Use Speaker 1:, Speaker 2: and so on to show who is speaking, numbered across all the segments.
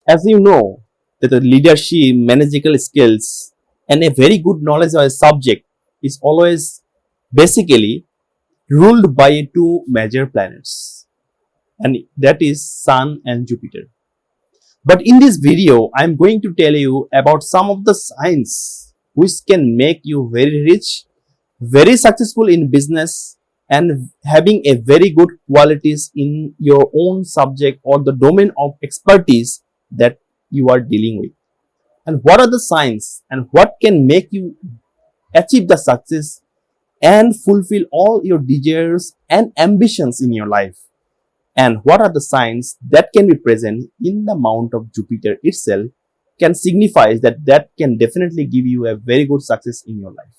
Speaker 1: As you know, that the leadership, managerial skills, and a very good knowledge of a subject is always basically ruled by two major planets, and that is Sun and Jupiter. But in this video, I am going to tell you about some of the signs which can make you very rich, very successful in business, and having a very good qualities in your own subject or the domain of expertise that you are dealing with. And what are the signs and what can make you achieve the success and fulfill all your desires and ambitions in your life? And what are the signs that can be present in the mount of Jupiter itself can signify that can definitely give you a very good success in your life.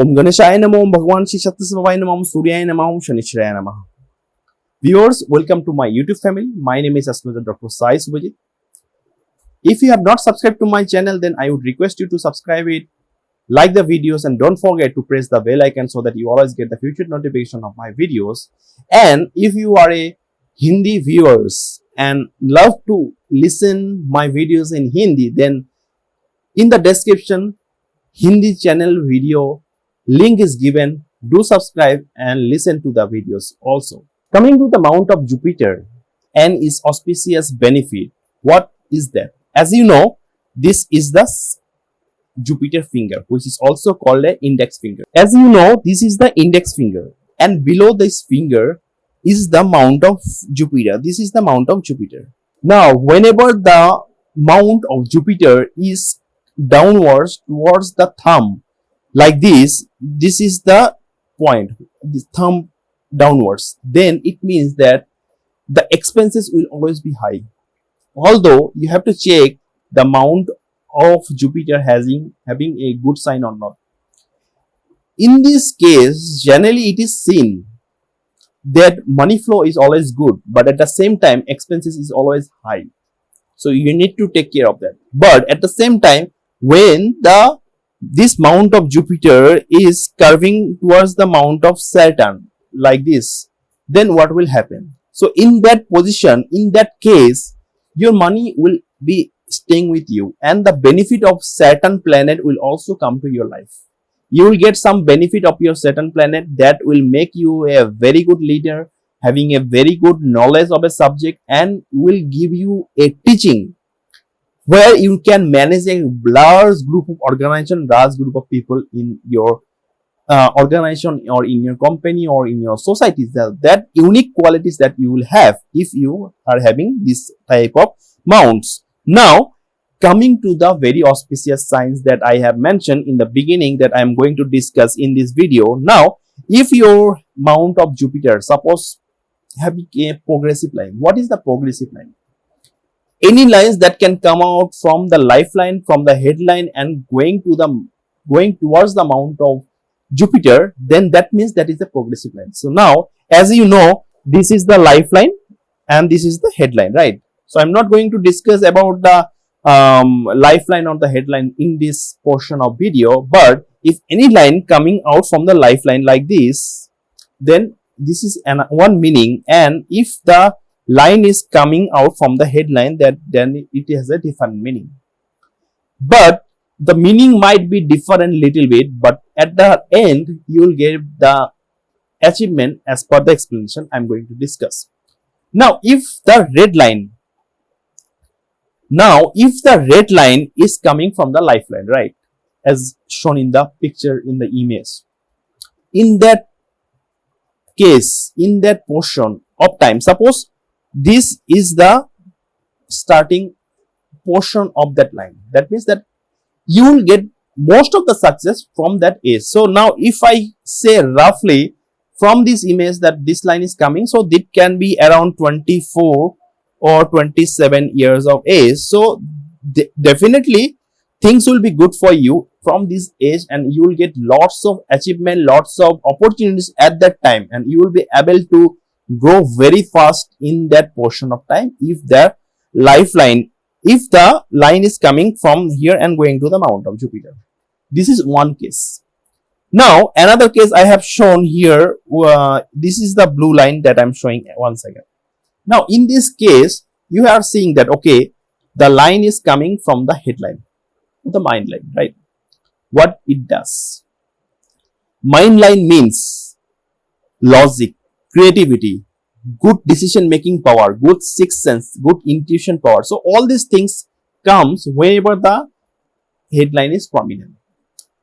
Speaker 1: Om Ganeshaya Namo, Om Bhagwan Shri Satyasvabhaya Namo, Om Suryaya Namo, Om Shanishraya Namo. Viewers, welcome to my YouTube family. My name is Astrologer Dr. Sai Suvajit. If you have not subscribed to my channel, then I would request you to subscribe it, like the videos, and don't forget to press the bell icon so that you always get the future notification of my videos. And if you are a Hindi viewers and love to listen my videos in Hindi, then in the description Hindi channel video link is given. Do subscribe and listen to the videos also. Coming to the mount of Jupiter and its auspicious benefit, what is that? As you know, this is the Jupiter finger, which is also called an index finger. As you know, this is the index finger, and below this finger is the mount of Jupiter. This is the mount of Jupiter. Now, whenever the mount of Jupiter is downwards towards the thumb, like this is the point, the thumb downwards, then it means that the expenses will always be high. Although you have to check the mount of Jupiter having a good sign or not. In this case, generally it is seen that money flow is always good, but at the same time expenses is always high. So you need to take care of that. But at the same time, when this mount of Jupiter is curving towards the mount of Saturn like this, then what will happen? So in that position, in that case, your money will be staying with you, and the benefit of Saturn planet will also come to your life. You will get some benefit of your Saturn planet that will make you a very good leader, having a very good knowledge of a subject, and will give you a teaching where you can manage a large group of organization, large group of people in your organization or in your company or in your society. That unique qualities that you will have if you are having this type of mounts. Now, coming to the very auspicious signs that I have mentioned in the beginning that I am going to discuss in this video. Now, if your mount of Jupiter, suppose having a progressive line. What is the progressive line? Any lines that can come out from the lifeline, from the headline, and going towards the mount of Jupiter, then that means that is a progressive line. So now, as you know, this is the lifeline and this is the headline, right? So I'm not going to discuss about the lifeline or the headline in this portion of video, but if any line coming out from the lifeline like this, then this is one meaning, and if the line is coming out from the headline, then it has a different meaning. But the meaning might be different little bit, but at the end you will get the achievement as per the explanation I'm going to discuss. Now, if the red line is coming from the lifeline, right, as shown in the picture in the image, in that case, in that portion of time, suppose this is the starting portion of that line, that means that you will get most of the success from that age. So now if I say roughly from this image that this line is coming, so it can be around 24 or 27 years of age. So definitely things will be good for you from this age, and you will get lots of achievement, lots of opportunities at that time, and you will be able to grow very fast in that portion of time if the line is coming from here and going to the mount of Jupiter. This is one case. Now another case I have shown here, this is the blue line that I'm showing once again. Now in this case you are seeing that, okay, The line is coming from the headline, the mind line, right? What it does. Mind line means logic, creativity, good decision making power, good sixth sense, good intuition power. So all these things comes whenever the headline is prominent.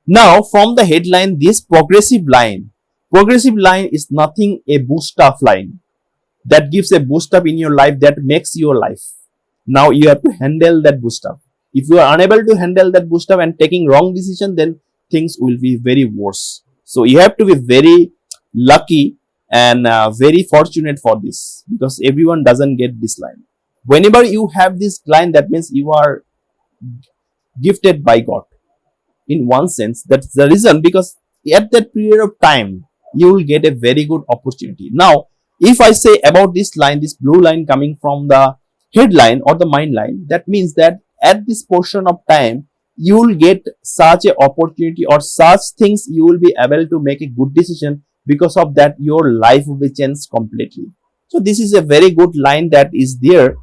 Speaker 1: Now from the headline, this progressive line is nothing a boost up line that gives a boost up in your life, that makes your life. Now you have to handle that boost up. If you are unable to handle that boost up and taking wrong decision, then things will be very worse. So you have to be very lucky and very fortunate for this, because everyone doesn't get this line. Whenever you have this line, that means you are gifted by God. In one sense, that's the reason, because at that period of time you will get a very good opportunity. Now if I say about this line, this blue line coming from the headline or the mind line, that means that at this portion of time you will get such a opportunity or such things, you will be able to make a good decision. Because of that, your life will be changed completely. So this is a very good line that is there,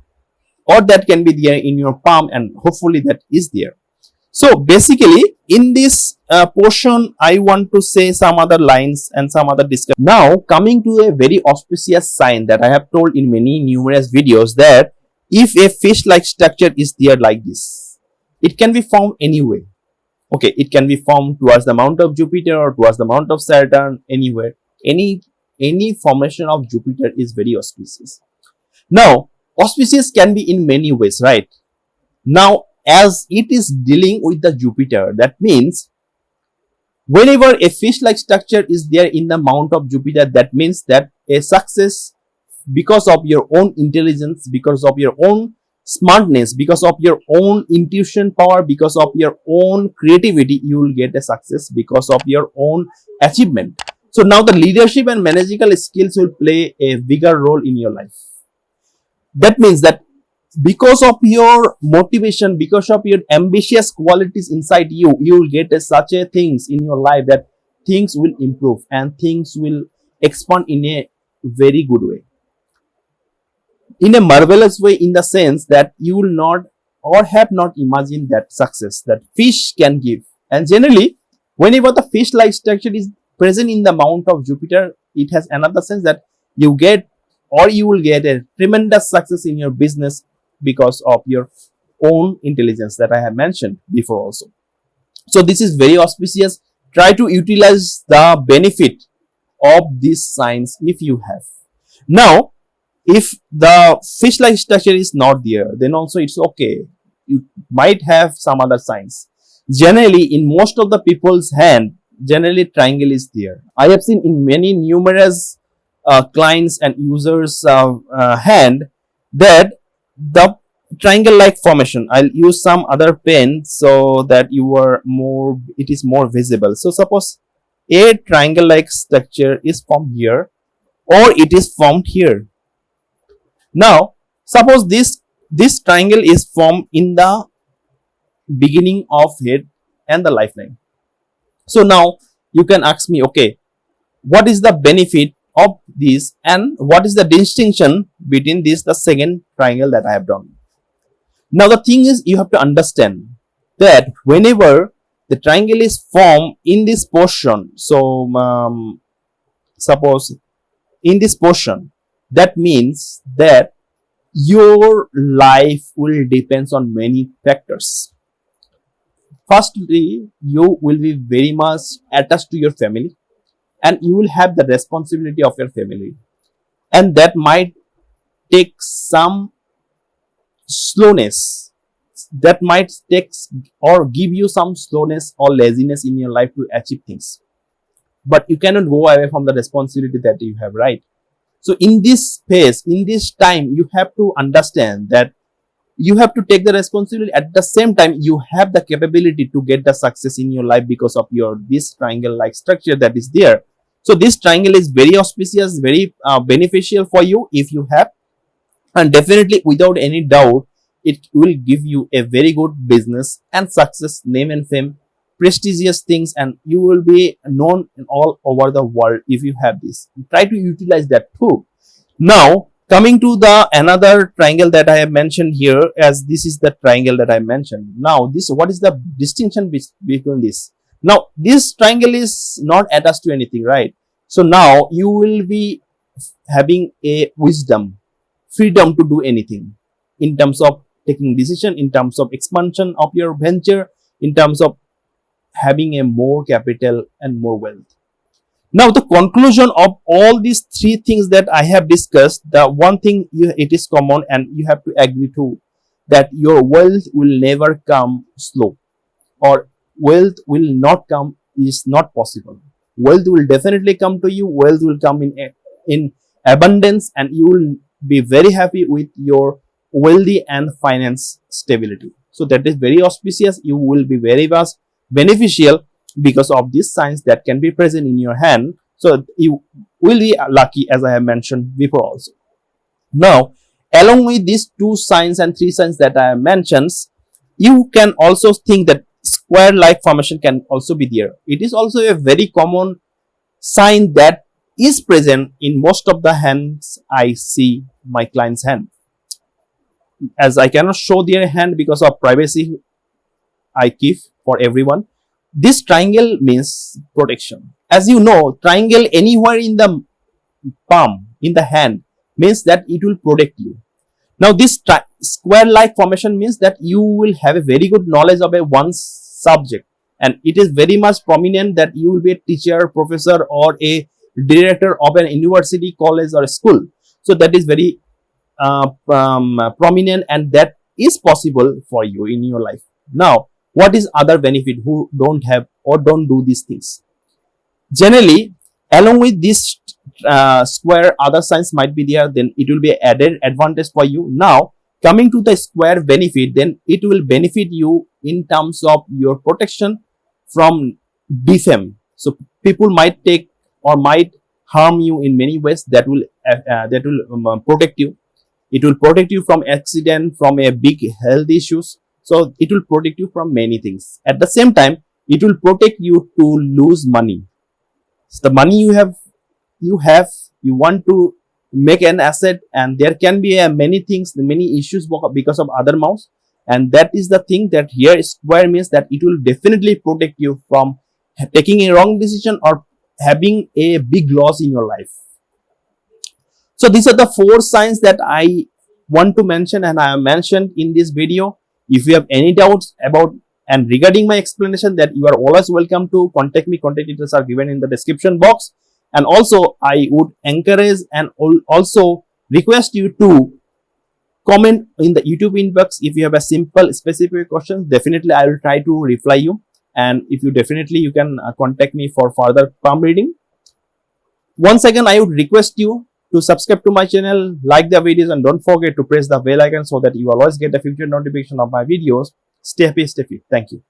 Speaker 1: or that can be there in your palm, and hopefully that is there. So basically in this portion, I want to say some other lines and some other discussion. Now coming to a very auspicious sign that I have told in many numerous videos, that if a fish like structure is there like this, it can be formed anyway. Okay, it can be formed towards the mount of Jupiter or towards the mount of Saturn, anywhere. Any formation of Jupiter is very auspicious. Now auspicious can be in many ways, right? Now as it is dealing with the Jupiter, that means whenever a fish like structure is there in the mount of Jupiter, that means that a success, because of your own intelligence, because of your own smartness, because of your own intuition power, because of your own creativity, you will get a success because of your own achievement. So now the leadership and managerial skills will play a bigger role in your life. That means that because of your motivation, because of your ambitious qualities inside you, you will get such a things in your life that things will improve and things will expand in a very good way, in a marvelous way, in the sense that you will not or have not imagined that success that fish can give. And generally whenever the fish like structure is present in the mount of Jupiter, it has another sense that you get, or you will get a tremendous success in your business because of your own intelligence that I have mentioned before also. So this is very auspicious. Try to utilize the benefit of these signs if you have. Now if the fish like structure is not there, then also it's okay. You might have some other signs. Generally in most of the people's hand, generally triangle is there. I have seen in many numerous clients and users hand that the triangle like formation. I'll use some other pen so that it is more visible. So suppose a triangle like structure is formed here, or it is formed here. Now suppose this triangle is formed in the beginning of head and the lifeline. So now you can ask me, okay, what is the benefit of this and what is the distinction between this, the second triangle that I have done? Now the thing is, you have to understand that whenever the triangle is formed in this portion, so suppose in this portion, that means that your life will depends on many factors. Firstly, you will be very much attached to your family, and you will have the responsibility of your family, and that might take some slowness, that might take or give you some slowness or laziness in your life to achieve things, but you cannot go away from the responsibility that you have, right? So in this space, in this time, you have to understand that you have to take the responsibility. At the same time, you have the capability to get the success in your life because of your this triangle like structure that is there. So this triangle is very auspicious, very beneficial for you if you have, and definitely without any doubt it will give you a very good business and success, name and fame, prestigious things, and you will be known all over the world if you have this. Try to utilize that too. Now Coming to the another triangle that I have mentioned here, as this is the triangle that I mentioned. Now, this, what is the distinction between this? Now, this triangle is not attached to anything, right? So now you will be having a wisdom, freedom to do anything in terms of taking decision, in terms of expansion of your venture, in terms of having a more capital and more wealth. Now, the conclusion of all these three things that I have discussed, the one thing it is common and you have to agree to, that your wealth will never come slow, or wealth will not come, is not possible. Wealth will definitely come to you. Wealth will come in abundance, and you will be very happy with your wealthy and finance stability. So that is very auspicious. You will be very vast beneficial because of these signs that can be present in your hand. So you will be lucky, as I have mentioned before also. Now, along with these two signs and three signs that I have mentioned, you can also think that square like formation can also be there. It is also a very common sign that is present in most of the hands I see my client's hand. As I cannot show their hand because of privacy I keep for everyone, this triangle means protection. As you know, triangle anywhere in the palm, in the hand, means that it will protect you. Now, this square-like formation means that you will have a very good knowledge of a one subject, and it is very much prominent that you will be a teacher, professor, or a director of an university, college, or a school. So that is very prominent, and that is possible for you in your life. Now, what is other benefit who don't have or don't do these things? Generally, along with this square, other signs might be there, then it will be added advantage for you. Now, coming to the square benefit, then it will benefit you in terms of your protection from defame. So people might take or might harm you in many ways. That will protect you. It will protect you from accident, from a big health issues. So it will protect you from many things. At the same time, it will protect you to lose money. So the money you want to make an asset, and there can be many things, many issues because of other mouse. And that is the thing that here square means that it will definitely protect you from taking a wrong decision or having a big loss in your life. So these are the four signs that I want to mention, and I have mentioned in this video. If you have any doubts about and regarding my explanation, that you are always welcome to contact me. Contact details are given in the description box. And also, I would encourage and also request you to comment in the YouTube inbox if you have a simple specific question. Definitely, I will try to reply you. And if you definitely, you can contact me for further palm reading. Once again, I would request you to subscribe to my channel, like the videos, and don't forget to press the bell icon so that you always get the future notification of my videos. Stay happy, stay fit. Thank you.